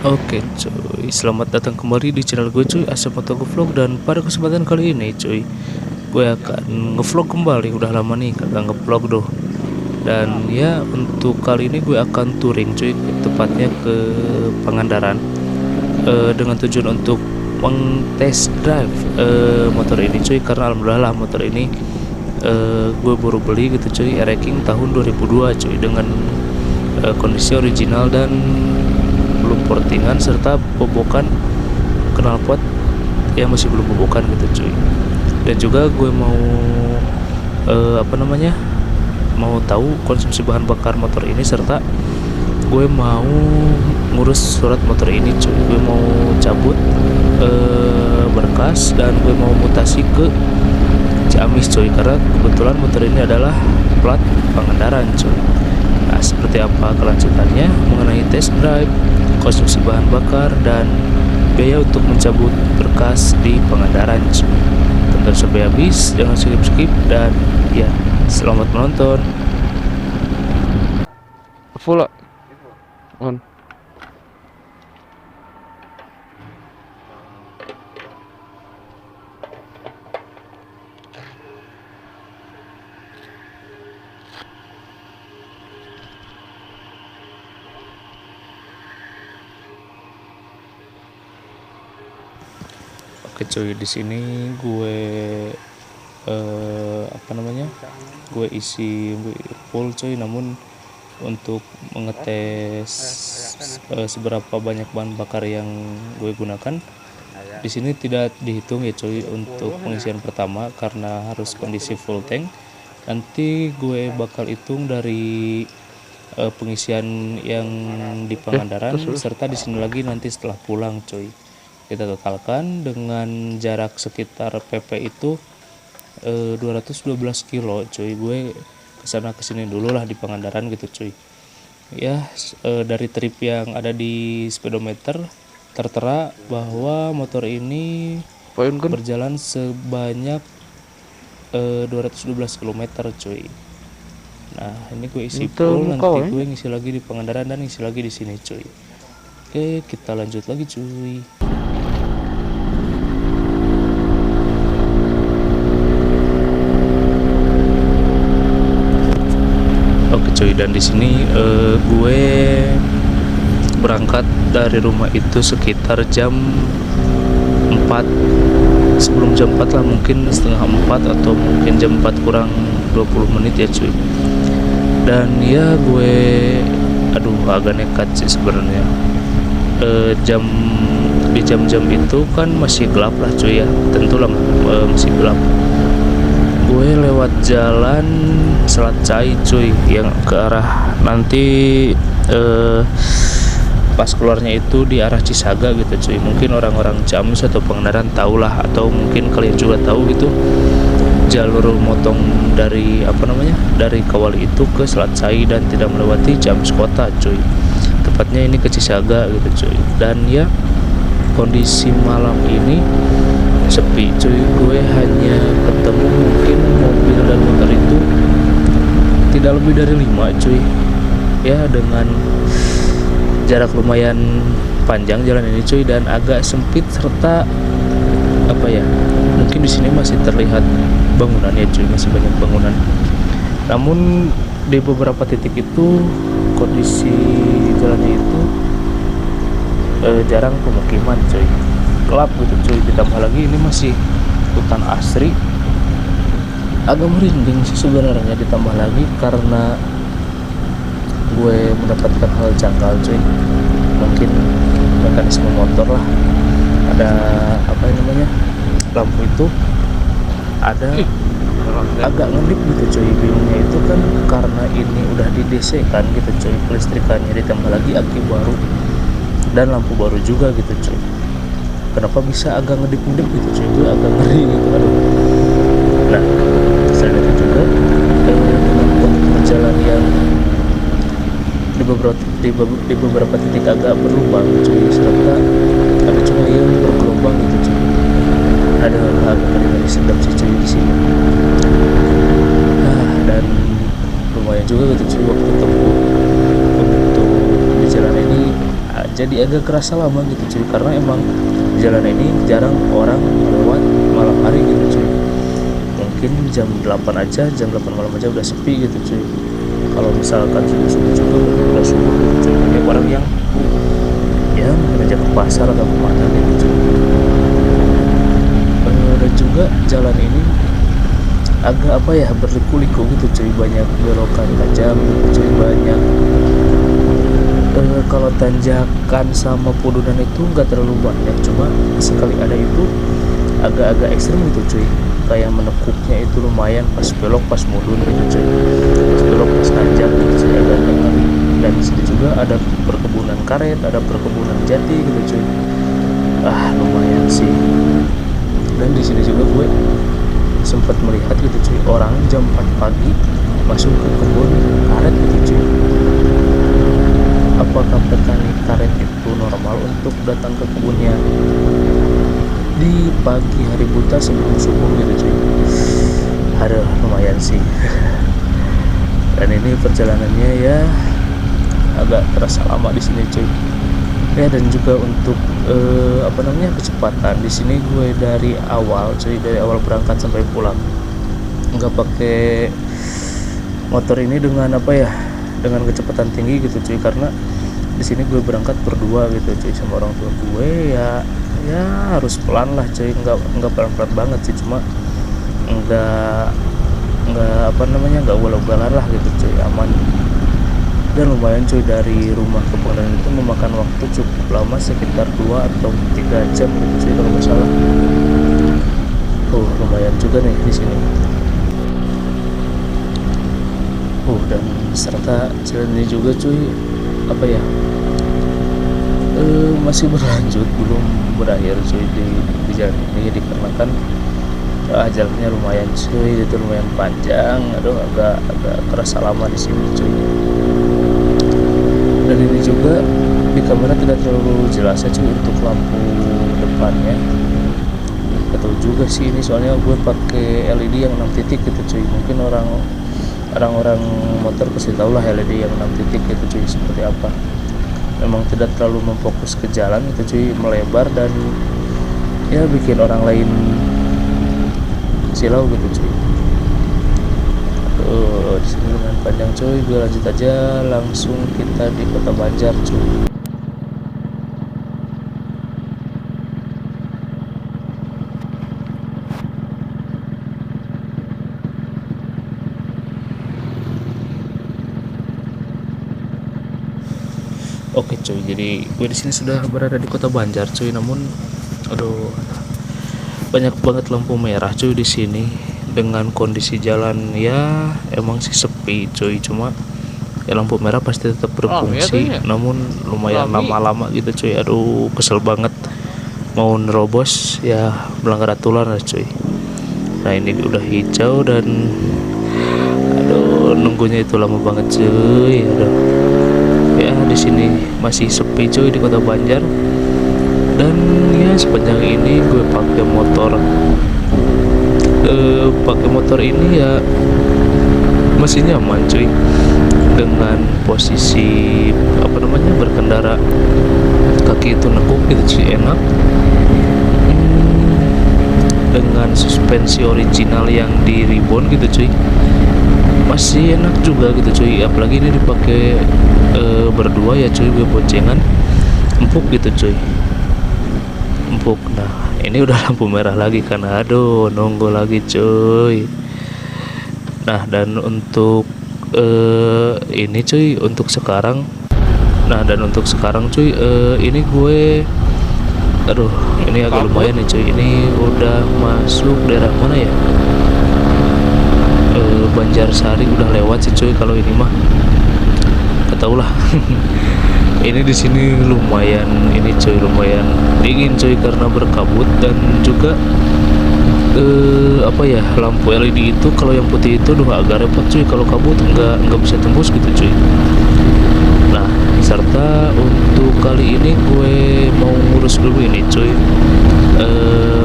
Oke cuy, selamat datang kembali di channel gue cuy, Asep Moto Vlog. Dan pada kesempatan kali ini cuy, gue akan ngevlog kembali. Udah lama nih kagak ngevlog doh. Dan ya untuk kali ini gue akan touring cuy, tepatnya ke Pangandaran, dengan tujuan untuk meng-test drive motor ini cuy. Karena alhamdulillah motor ini gue baru beli gitu cuy, Ereking tahun 2002 cuy, dengan kondisi original dan belum portingan, serta bobokan knalpot yang masih belum bobokan gitu cuy. Dan juga gue mau mau tahu konsumsi bahan bakar motor ini, serta gue mau ngurus surat motor ini cuy. Gue mau cabut berkas dan gue mau mutasi ke Ciamis cuy, karena kebetulan motor ini adalah plat Pangandaran cuy. Nah, seperti apa kelanjutannya mengenai test drive, konsumsi bahan bakar, dan biaya untuk mencabut berkas di Pangandaran cuy. Tonton sampai habis, jangan skip-skip, dan ya, selamat menonton. Full on. Oke cuy, di sini gue gue isi full cuy. Namun untuk mengetes seberapa banyak bahan bakar yang gue gunakan, di sini tidak dihitung ya cuy untuk pengisian pertama, karena harus kondisi full tank. Nanti gue bakal hitung dari pengisian yang di Pangandaran, serta di sini lagi nanti setelah pulang cuy. Kita totalkan dengan jarak sekitar PP itu 212 kilo cuy. Gue kesana kesini dulu lah di Pangandaran gitu cuy. Ya, dari trip yang ada di speedometer tertera bahwa motor ini berjalan sebanyak 212 km cuy. Nah, ini gue isi full, nanti gue ngisi lagi di Pangandaran dan ngisi lagi di sini cuy. Oke, kita lanjut lagi cuy. Oke cuy, dan di sini gue berangkat dari rumah itu sekitar jam 4, sebelum jam 4 lah, mungkin setengah 4 atau mungkin jam 4 kurang 20 menit ya cuy. Dan ya gue agak nekat sih sebenarnya. Di jam-jam itu kan masih gelap lah cuy ya, tentulah masih gelap. Gue lewat jalan Selat Cai cuy, yang ke arah nanti pas keluarnya itu di arah Cisaga gitu cuy. Mungkin orang-orang Ciamis atau Pangandaran tahu lah, atau mungkin kalian juga tahu gitu, jalur motong dari dari Kawali itu ke Selat Cai dan tidak melewati Ciamis kota cuy. Tepatnya ini ke Cisaga gitu cuy. Dan ya, kondisi malam ini sepi cuy. Gue hanya ketemu mungkin mobil dan motor itu tidak lebih dari 5 cuy ya, dengan jarak lumayan panjang jalan ini cuy, dan agak sempit, serta mungkin di sini masih terlihat bangunan ya cuy, masih banyak bangunan. Namun di beberapa titik itu kondisi jalannya itu jarang pemukiman cuy, gelap gitu cuy. Ditambah lagi ini masih hutan asri, agak merinding sih sebenarnya. Ditambah lagi karena gue mendapatkan hal janggal cuy, mungkin mekanisme motor lah. Ada lampu itu ada agak ngedip gitu cuy. Bingungnya itu kan karena ini udah di DC kan gitu cuy, kelistrikannya, ditambah lagi aki baru dan lampu baru juga gitu cuy. Kenapa bisa agak ngedip-ngedip gitu cuy, gue agak ngeri gitu. Nah, selain itu juga dengan jalan yang di beberapa titik agak berlubang cuy, serta ada juga yang bergelombang gitu cuy. Ada agak ngeri sedap sih cuy di sini. Dan lumayan juga gitu cuy waktu tempuh untuk di jalan ini. Jadi jadi agak kerasa lama gitu cuy, karena emang jalan ini jarang orang lewat malam hari gitu cuy. Mungkin jam 8 aja, jam 8 malam aja udah sepi gitu cuy. Kalau misalkan subuh juga udah subuh gitu cuy, banyak orang yang ya mungkin aja ke pasar atau kemana gitu cuy. Dan juga jalan ini agak apa ya, berliku-liku gitu cuy, banyak belokan tajam gitu cuy, banyak kalau tanjakan sama pudunan itu nggak terlalu banyak, cuma sekali ada itu agak-agak ekstrim gitu cuy, kayak menekuknya itu lumayan pas belok pas mudun gitu cuy, pas belok pas tanjak gitu cuy, agak ngeri. Dan di sini juga ada perkebunan karet, ada perkebunan jati gitu cuy, lumayan sih. Dan di sini juga gue sempat melihat gitu cuy, orang jam 4 pagi masuk ke kebun karet gitu cuy. Apakah petani karet itu normal untuk datang ke kebunnya di pagi hari buta sebelum subuh gitu cuy? Aduh, lumayan sih. Dan ini perjalanannya ya agak terasa lama di sini cuy. Ya, dan juga untuk kecepatan di sini gue dari awal berangkat sampai pulang nggak pakai motor ini dengan dengan kecepatan tinggi gitu cuy, karena di sini gue berangkat berdua gitu cuy sama orang tua gue. Ya harus pelan lah cuy, nggak pelan-pelan banget sih, cuma nggak ugal-ugalan lah gitu cuy, aman. Dan lumayan cuy, dari rumah ke Pangandaran itu memakan waktu cukup lama, sekitar 2 atau 3 jam gitu cuy kalau nggak salah. Lumayan juga nih di sini. Dan serta jalan ini juga cuy masih berlanjut, belum berakhir cuy di jalan ini, dikarenakan jalannya lumayan cuy, itu lumayan panjang. Agak kerasa lama di sini cuy. Dan ini juga di kamera tidak terlalu jelas ya cuy untuk lampu depannya. Atau juga sih ini soalnya gue pakai LED yang 6 titik gitu cuy. Mungkin orang-orang motor pasti tahu lah LED yang 6 titik gitu cuy seperti apa. Memang tidak terlalu memfokus ke jalan gitu cuy, melebar dan ya bikin orang lain silau gitu cuy. Di sini lumayan panjang cuy, gue lanjut aja, langsung kita di Kota Banjar cuy. Oke cuy, jadi gue di sini sudah berada di Kota Banjar cuy, namun banyak banget lampu merah cuy di sini. Dengan kondisi jalan ya emang sih sepi cuy, cuma ya lampu merah pasti tetap berfungsi, namun lumayan lama-lama gitu cuy. Kesel banget, mau nerobos ya melanggar aturan lah cuy. Nah ini udah hijau dan nunggunya itu lama banget cuy. Ya di sini masih sepi cuy di Kota Banjar. Dan ya sepanjang ini gue pakai motor ini ya masih nyaman cuy, dengan posisi berkendara kaki itu nekuk gitu cuy, enak. Dengan suspensi original yang di ribbon gitu cuy, masih enak juga gitu cuy. Apalagi ini dipakai berdua ya cuy, gue boncengan, empuk gitu cuy, empuk. Nah ini udah lampu merah lagi kan, nunggu lagi cuy. Nah dan untuk ini cuy untuk sekarang cuy, ini gue ini agak lumayan nih cuy. Ini udah masuk daerah mana ya, Banjarsari udah lewat sih cuy. Kalau ini mah gak tau lah. Ini di sini lumayan dingin cuy karena berkabut. Dan juga lampu LED itu kalau yang putih itu agak repot cuy, kalau kabut nggak bisa tembus gitu cuy. Nah serta untuk kali ini gue mau ngurus dulu ini cuy,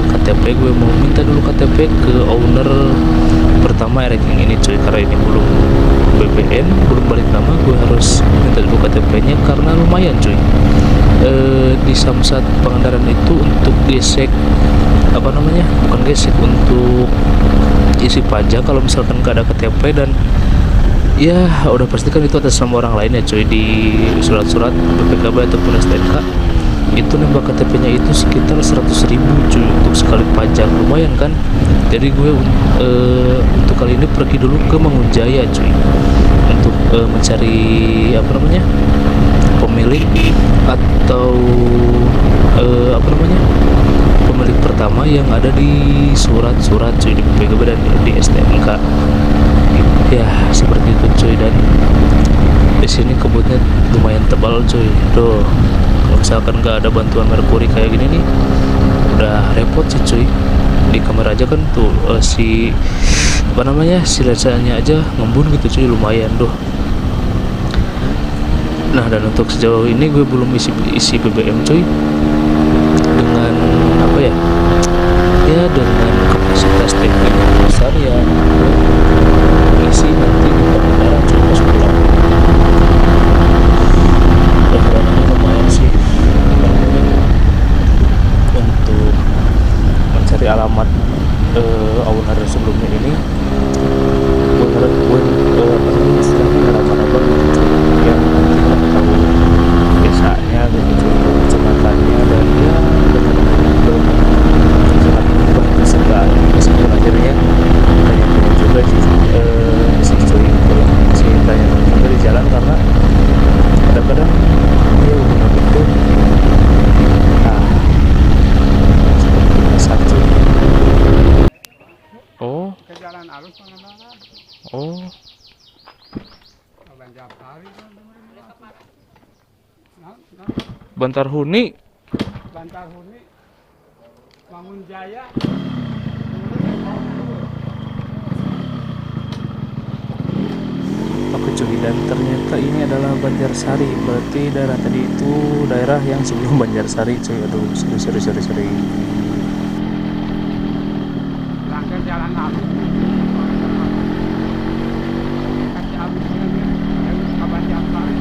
KTP. Gue mau minta dulu KTP ke owner pertama ranking ini cuy, karena ini belum BPN, belum balik nama, gue harus minta dulu KTP-nya karena lumayan cuy. Di Samsat Pangandaran itu untuk gesek apa namanya, bukan gesek, untuk isi pajak kalau misalkan gak ada KTP, dan ya udah pastikan itu atas nama orang lain ya cuy, di surat-surat BPKB ataupun STNK itu nambah KTP-nya itu sekitar 100.000 cuy untuk sekali pajak, lumayan kan. Jadi gue untuk kali ini pergi dulu ke Mangunjaya cuy untuk mencari apa namanya, pemilik atau apa namanya, pemilik pertama yang ada di surat-surat cuy, di BPKB dan di STNK ya, seperti itu cuy. Dan di sini kebutnya lumayan tebal cuy, tuh kalau misalkan nggak ada bantuan merkuri kayak gini nih udah repot sih cuy. Di kamera aja kan tuh si apa namanya, si lensanya aja ngembun gitu cuy, lumayan tuh. Nah, dan untuk sejauh ini gue belum isi BBM cuy, dengan apa ya, ya dengan kapasitas tank besar ya, isi nanti di Pangandaran cuy pas pulang. Perjalanannya lumayan sih untuk mencari alamat owner sebelumnya ini. Gue apa namanya, istilahnya harapan abang yang nanti nggak tahu desanya gitu cuy, kecamatannya, dan ya benar-benar sangat membantu sekali. Meskipun akhirnya tanya-tanya juga si cuy, si tanya juga di jalan, karena kadang-kadang dia benar itu seperti cuy. Oh, Ke jalan alus Pangandaran. oh, Banjarsari kan Bantar Huni. Bantar Huni, Mangunjaya. Oke cuy, dan ternyata ini adalah Banjarsari, berarti daerah tadi itu daerah yang sebelum Banjarsari cuy. Aduh, sorry. Langgar jalan alus. Kasih alus ini, ke Banjarsari.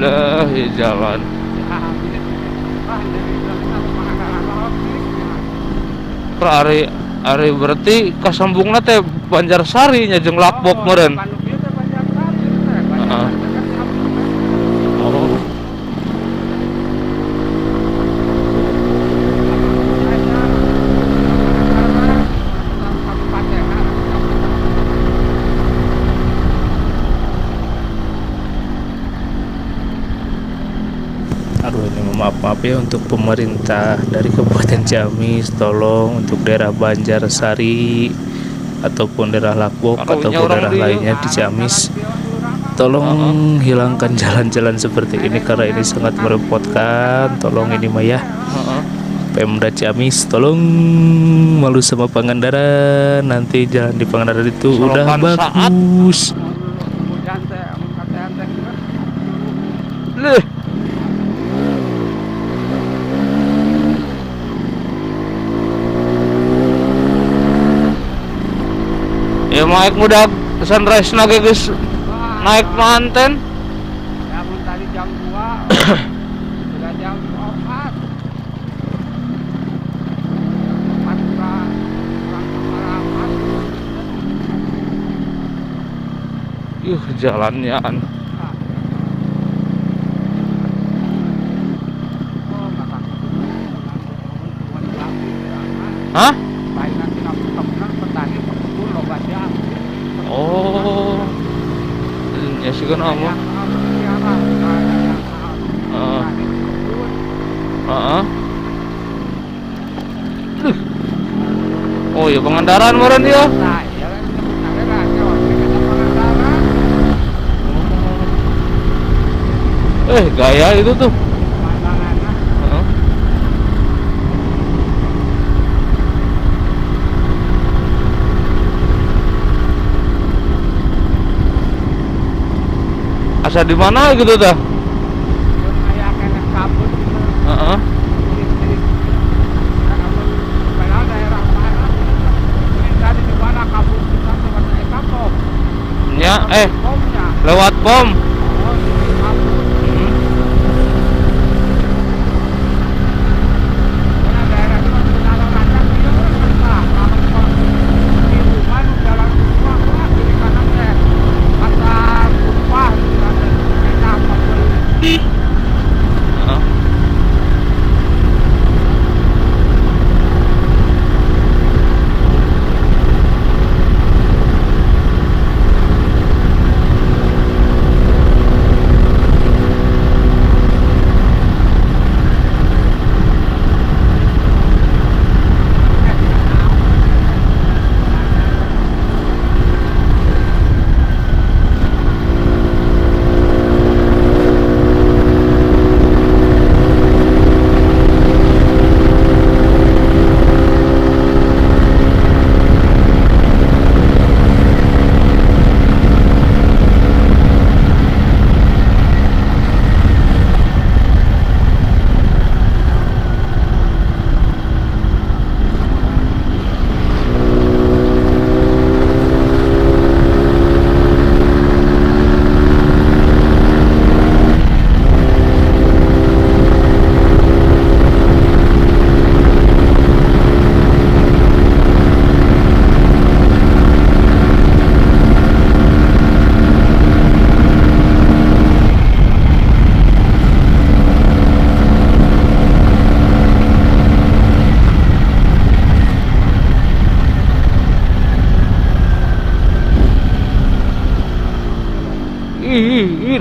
Dah ya jalan. Ari berarti kasambungna teh Banjarsari nya jeung Lakbok meureun. Heeh. Oh. Aduh, ini maaf ya untuk pemerintah dari Kabupaten Ciamis, tolong untuk daerah Banjarsari ataupun daerah Lakbok ataupun daerah lainnya di Ciamis, tolong hilangkan jalan-jalan seperti ini karena ini sangat merepotkan. Tolong ini mah ya, Heeh. Pemda Ciamis, tolong malu sama Pangandaran. Nanti jalan di Pangandaran itu udah Solokan saat. bagus. Hujan teh, katean teh juga. Leh. Ya naik muda sunrise na geus naik manten. Ya mun tadi jam 2, sudah jam 4. Jalannya hah? Oh, ya sih kan apa? kan ada yang Heeh. di kebun. Heeh. Duh. Oh iya Pangandaran meureun ya. Nah, iya kan sebenarnya kan jawab kita Pangandaran. Gaya itu tuh. Pemandangannya Heeh. Asa di mana gitu dah? yang kayak kena kabut gitu. Heeh. Tirik-tirik. Kabut. Padahal daerah mana? Ini tadi di mana kabut kita seperti kapok. Ya, Pomnya. lewat pom. Oh, ini kabut. Karena daerah itu masih jalan rancak dia kan lah. Kalau di rumah jalan semua lah kiri kanan teh. Pasar tumpah gitu kan. Enak kabut. Heeh.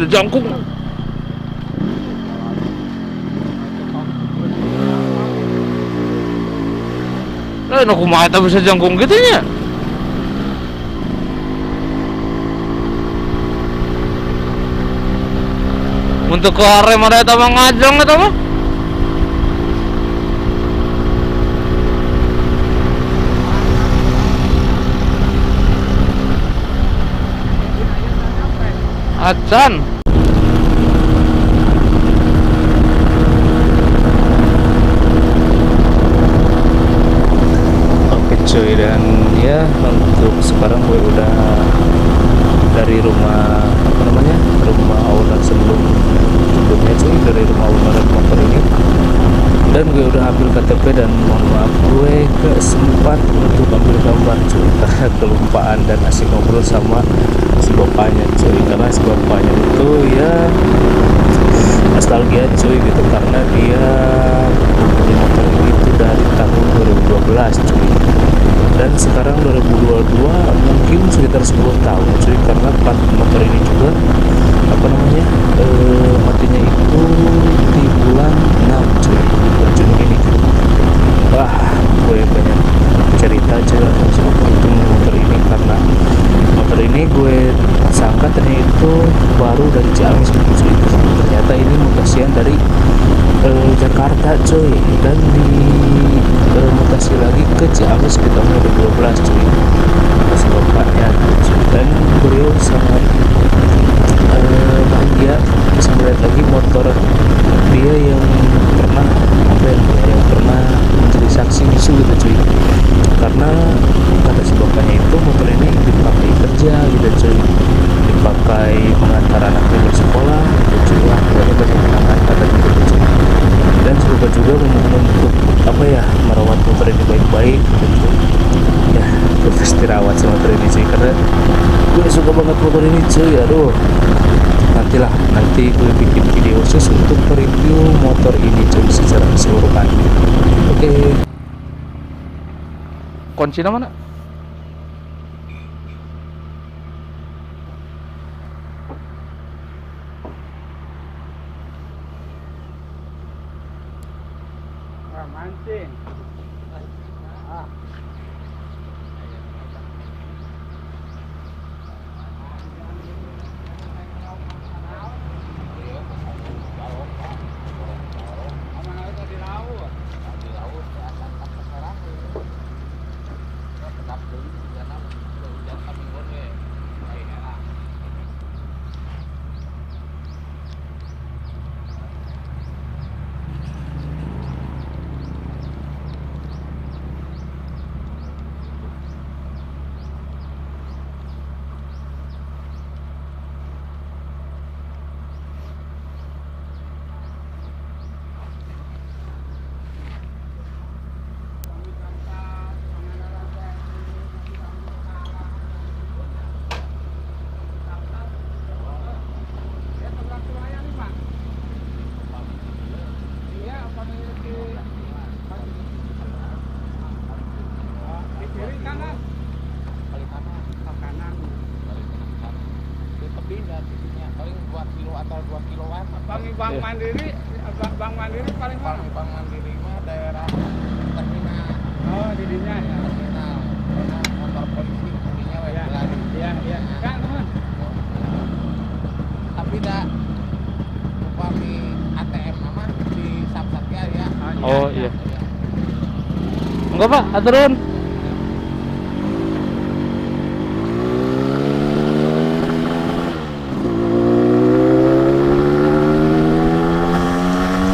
Ada jangkung. Nah, kumaha eta bisa jangkung gitu nya? Untuk ke arem ada eta mah ngajong eta mah. Acan. Oke cuy, dan ya untuk sekarang gue udah dari rumah apa namanya, rumah owner sebelumnya cuy, dari rumah owner motor ini, dan gue udah ambil KTP, dan mohon maaf gue kesempat untuk ambil gambar cuy karena kelupaan dan asik ngobrol sama si bapaknya cuy, karena si bapaknya itu ya nostalgia cuy gitu, karena dia punya motor ini itu dari tahun 2012 cuy, dan sekarang 2022 mungkin sekitar 10 tahun cuy, karena plat motor ini juga apa namanya matinya itu di bulan 6 cuy, bulan Juni ini cuy. Wah, gue banyak cerita cuy tentang motor ini, karena motor ini gue sangka ternyata itu baru dari Ciamis gitu cuy, ternyata ini mutasian dari Jakarta cuy, dan di mutasi lagi ke Ciamis di tahun 2012 cuy, mutasi bapaknya cuy. Dan beliau sangat bahagia bisa melihat lagi motor dia yang pernah apa yang pernah menjadi saksi bisu gitu cuy, karena kata si bapaknya itu motor ini dipakai kerja gitu cuy, dipakai mengantar anaknya bersekolah gitu cuy. Wah, banyak kenangan katanya gitu cuy. Dan semoga juga untuk apa ya, merawat motor ini baik-baik gitu ya. Gue pasti rawat sama motor ini cuy, karena gue suka banget motor ini cuy. Aduh, nanti gue bikin video khusus untuk review motor ini cuy secara keseluruhan. Oke. Kuncinya mana? mancing. Ah. Bank Mandiri, Bank Mandiri paling mana? Bank Mandiri mah daerah terminal. Oh, di dinya ya. Terminal. Kantor polisi dinya we Iya, lari. iya. Kan, teman. Tapi dah upami ATM mah di Sapsatya ya. Oh iya. Enggak Pak, aturan.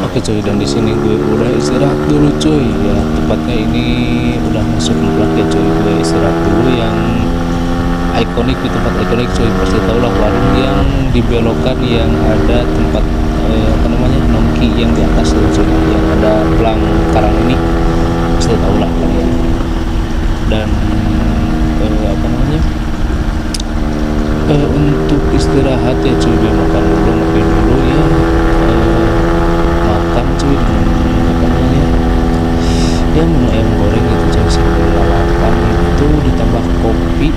Oke cuy, dan di sini gue udah istirahat dulu cuy. Ya tepatnya ini udah masuk mutlak ya cuy. Gue istirahat dulu yang ikonik, di tempat ikonik cuy. Pasti tau lah warung yang dibelokan yang ada tempat apa namanya, nongki yang di atas tuh cuy, yang ada pelang karang ini. Pasti tau lah kalian. Dan apa namanya, untuk istirahat ya cuy, gue makan dulu, ngopi dulu ya. Makan cuy dengan apa namanya, ya menu ayam goreng gitu cuy, sambil lalapan itu ditambah kopi.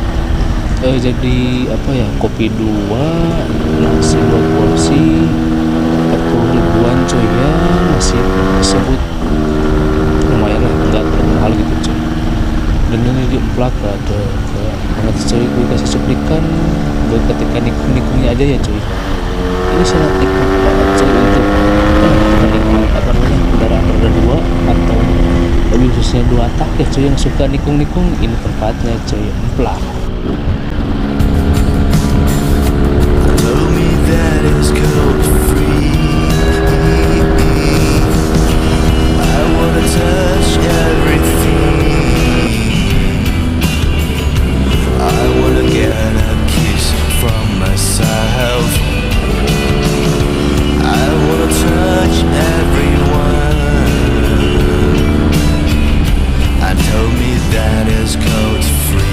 Jadi apa ya, kopi 2, nasi 2 porsi, 40 ribuan cuy, ya masih disebut lumayan lah, nggak terlalu mahal gitu cuy. Dan ini diemplak ada banget cuy. Gue kasih cuplikan buat ketika nikungnya aja ya cuy. Ini sangat nikmat banget cuy untuk penikmat apa namanya, kendaraan roda 2 atau lebih khususnya 2 tak ya cuy, yang suka nikung-nikung, ini tempatnya cuy, emplak. Told me that it's cold free. I wanna touch everything. I wanna get a kiss from myself. I wanna touch everyone. And told me that it's cold free.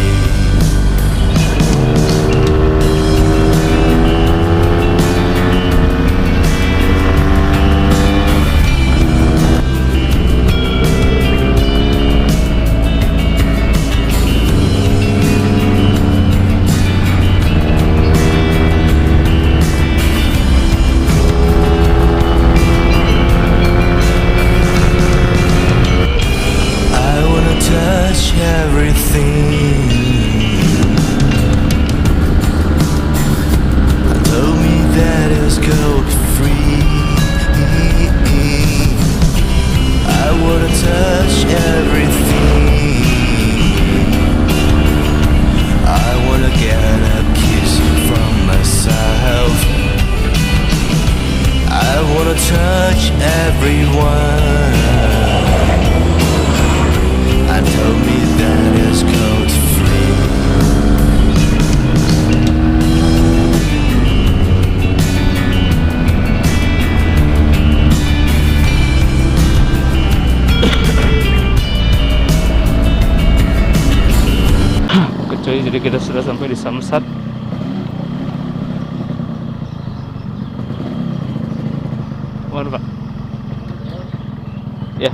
Touch everyone and told me that it's cold free. Oke cuy, jadi kita sudah sampai di Samsat. Mana Pak? Ya.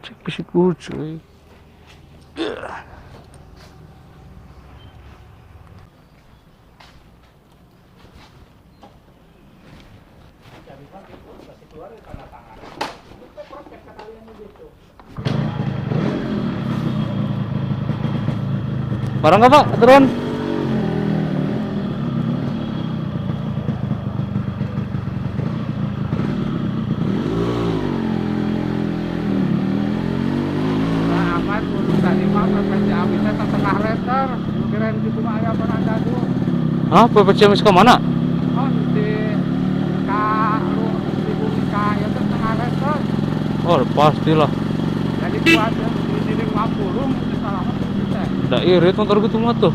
cek fisik dulu cuy. Barang nggak Pak? Turun. Nah, aman kudu tadi mah PPC abisnya setengah liter. Kirain di bunga ayam pernah dadu. Hah, PPCMS ke mana? Oh, di bumi kaya itu setengah liter. Oh, pastilah. Jadi buat di 50 mungkin salah mah bisa. Da irit motor gitu mah tuh.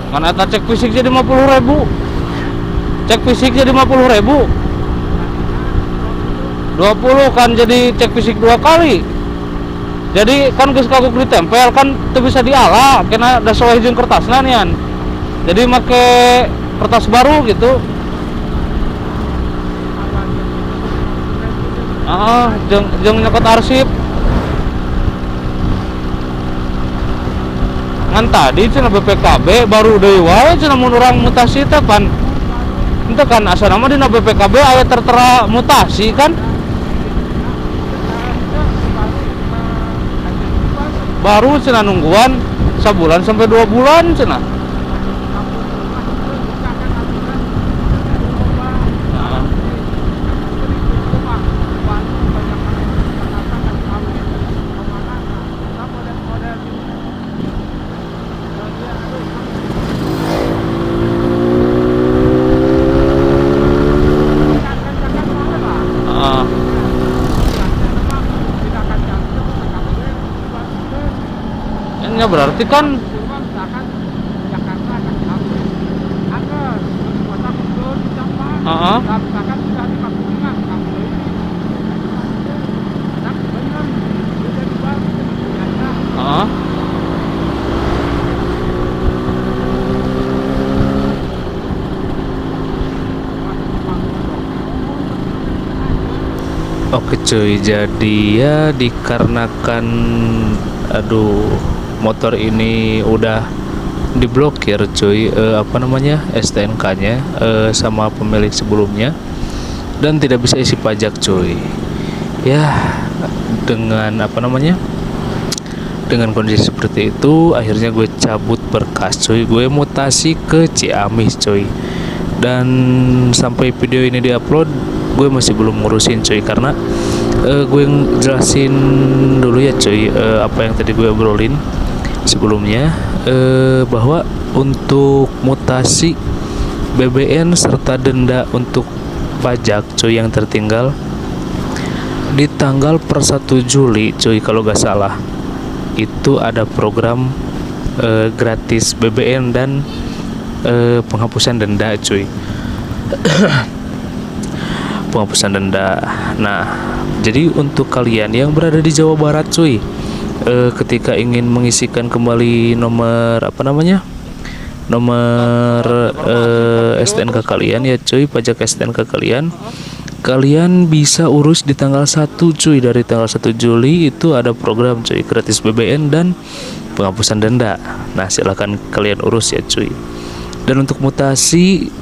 Kan eta cek fisik jadi 50.000. Cek fisik jadi 50.000. 20 kan jadi cek fisik 2 kali. Jadi kan geus kagok ditempel kan teu bisa diala, kena da soeh jeung kertasna nian. Jadi make kertas baru gitu. Jeung nyekot arsip. Ngan tadi cenah BPKB baru deui wae cenah mun urang mutasi teh pan. Henteu kan asana mah dina BPKB aya tertera mutasi kan. Baru cenah nungguan sebulan sampai 2 bulan cenah. Ya berarti kan Oke cuy, jadi ya dikarenakan motor ini udah diblokir cuy, STNK-nya sama pemilik sebelumnya, dan tidak bisa isi pajak cuy. Ya dengan dengan kondisi seperti itu akhirnya gue cabut berkas cuy, gue mutasi ke Ciamis cuy. Dan sampai video ini diupload gue masih belum ngurusin cuy, karena gue jelasin dulu ya cuy, apa yang tadi gue obrolin sebelumnya, bahwa untuk mutasi BBN serta denda untuk pajak cuy yang tertinggal di tanggal per 1 Juli cuy kalau gak salah, itu ada program gratis BBN dan penghapusan denda cuy. Penghapusan denda. Nah, jadi untuk kalian yang berada di Jawa Barat cuy, ketika ingin mengisikan kembali nomor STNK kalian ya cuy, pajak STNK kalian bisa urus di tanggal 1 cuy. Dari tanggal 1 Juli itu ada program cuy, gratis BBN dan penghapusan denda. Nah, silakan kalian urus ya cuy. Dan untuk mutasi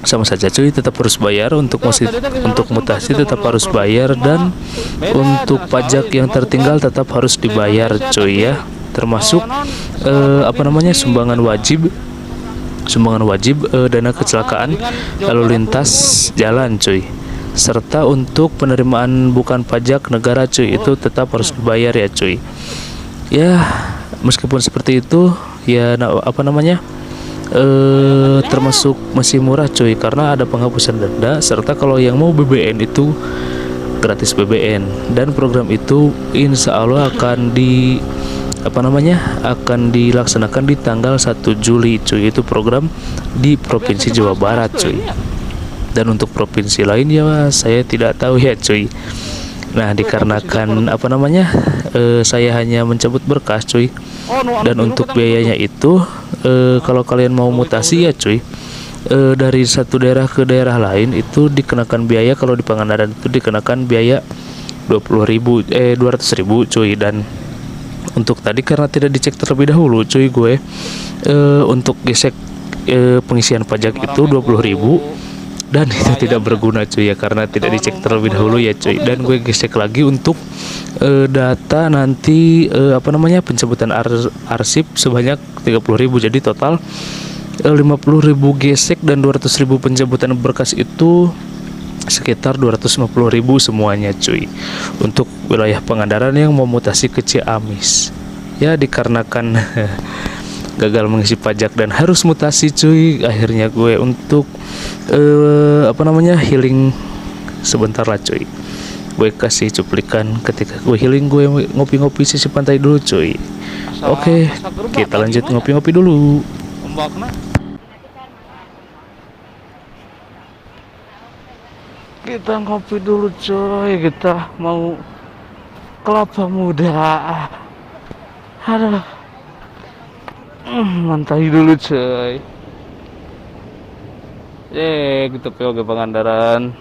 sama saja cuy, tetap harus bayar. Untuk mutasi tetap harus bayar, dan untuk pajak yang tertinggal tetap harus dibayar cuy ya, termasuk sumbangan wajib dana kecelakaan lalu lintas jalan cuy, serta untuk penerimaan bukan pajak negara cuy, itu tetap harus dibayar ya cuy. Ya meskipun seperti itu ya termasuk masih murah cuy, karena ada penghapusan denda, serta kalau yang mau BBN itu gratis BBN. Dan program itu insya Allah akan dilaksanakan di tanggal 1 Juli cuy. Itu program di Provinsi Jawa Barat cuy. Dan untuk provinsi lain ya saya tidak tahu ya cuy. Nah, dikarenakan apa namanya, saya hanya mencabut berkas cuy, dan untuk biayanya itu kalau kalian mau mutasi ya cuy, dari satu daerah ke daerah lain itu dikenakan biaya. Kalau di Pangandaran itu dikenakan biaya 200.000 cuy. Dan untuk tadi karena tidak dicek terlebih dahulu cuy, gue untuk gesek pengisian pajak itu 20.000, dan itu tidak berguna cuy ya, karena tidak dicek terlebih dahulu ya cuy. Dan gue gesek lagi untuk data nanti apa namanya, pencabutan arsip sebanyak 30.000. Jadi total 50.000 gesek dan 200.000 pencabutan berkas, itu sekitar 250.000 semuanya cuy, untuk wilayah Pangandaran yang mau mutasi ke Ciamis. Ya, dikarenakan gagal mengisi pajak dan harus mutasi cuy, akhirnya gue untuk apa namanya, healing sebentar lah cuy. Gue kasih cuplikan ketika gue healing, gue ngopi-ngopi sisi pantai dulu cuy. Oke, kita lanjut ngopi-ngopi dulu. Ombakna. Kita ngopi dulu coy, kita mau kelapa muda. Aduh, mantai dulu coy. Gitu POG Pangandaran.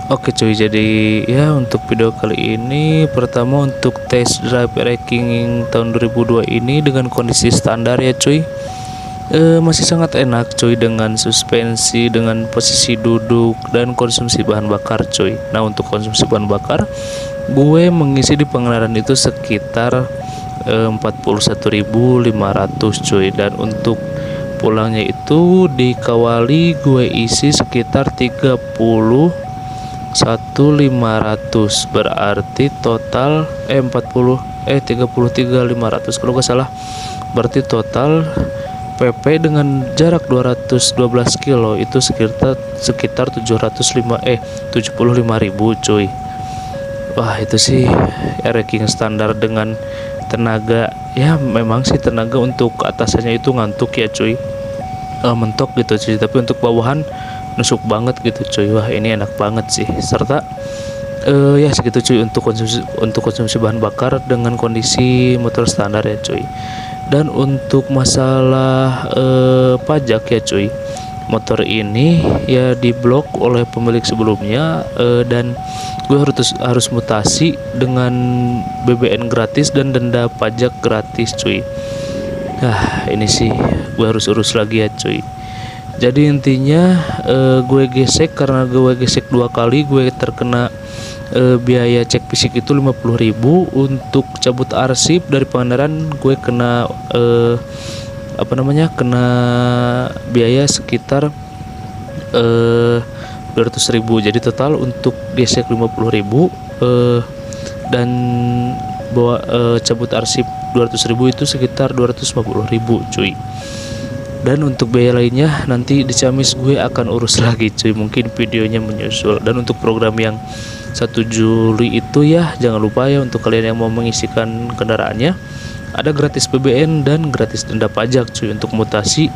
Oke cuy, jadi ya untuk video kali ini, pertama untuk test drive ranking tahun 2002 ini dengan kondisi standar ya cuy, masih sangat enak cuy, dengan suspensi, dengan posisi duduk, dan konsumsi bahan bakar cuy. Nah, untuk konsumsi bahan bakar, gue mengisi di Pangandaran itu sekitar 41.500 cuy, dan untuk pulangnya itu di Kawali gue isi sekitar 31.500, berarti total 33.500 kalau nggak salah. Berarti total PP dengan jarak 212 kilo itu sekitar 75.000 cuy. Wah, itu sih ranking standar dengan tenaga. Ya memang sih tenaga untuk atasannya itu ngantuk ya cuy, mentok gitu cuy, tapi untuk bawahan nusuk banget gitu cuy. Wah, ini enak banget sih. Serta ya segitu cuy untuk konsumsi bahan bakar dengan kondisi motor standar ya cuy. Dan untuk masalah pajak ya cuy, motor ini ya diblok oleh pemilik sebelumnya, dan gue harus mutasi dengan BBN gratis dan denda pajak gratis cuy. Nah, ini sih gue harus urus lagi ya cuy. Jadi intinya gue gesek, karena gue gesek 2 kali, gue terkena biaya cek fisik itu 50.000. Untuk cabut arsip dari Pangandaran gue kena kena biaya sekitar 200.000. Jadi total untuk gesek 50.000 dan bawa cabut arsip 200.000 itu sekitar 250.000 cuy. Dan untuk biaya lainnya nanti di Ciamis gue akan urus lagi cuy, mungkin videonya menyusul. Dan untuk program yang 1 Juli itu ya, jangan lupa ya, untuk kalian yang mau mengisikan kendaraannya, ada gratis BBN dan gratis denda pajak cuy. Untuk mutasi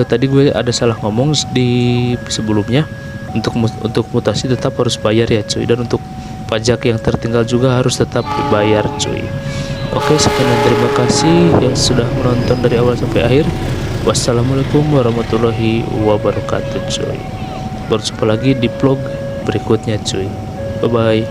tadi gue ada salah ngomong di sebelumnya, untuk mutasi tetap harus bayar ya cuy, dan untuk pajak yang tertinggal juga harus tetap dibayar cuy. Oke, sekian dan terima kasih yang sudah menonton dari awal sampai akhir. Wassalamualaikum warahmatullahi wabarakatuh cuy. Berjumpa lagi di vlog berikutnya cuy. Bye bye.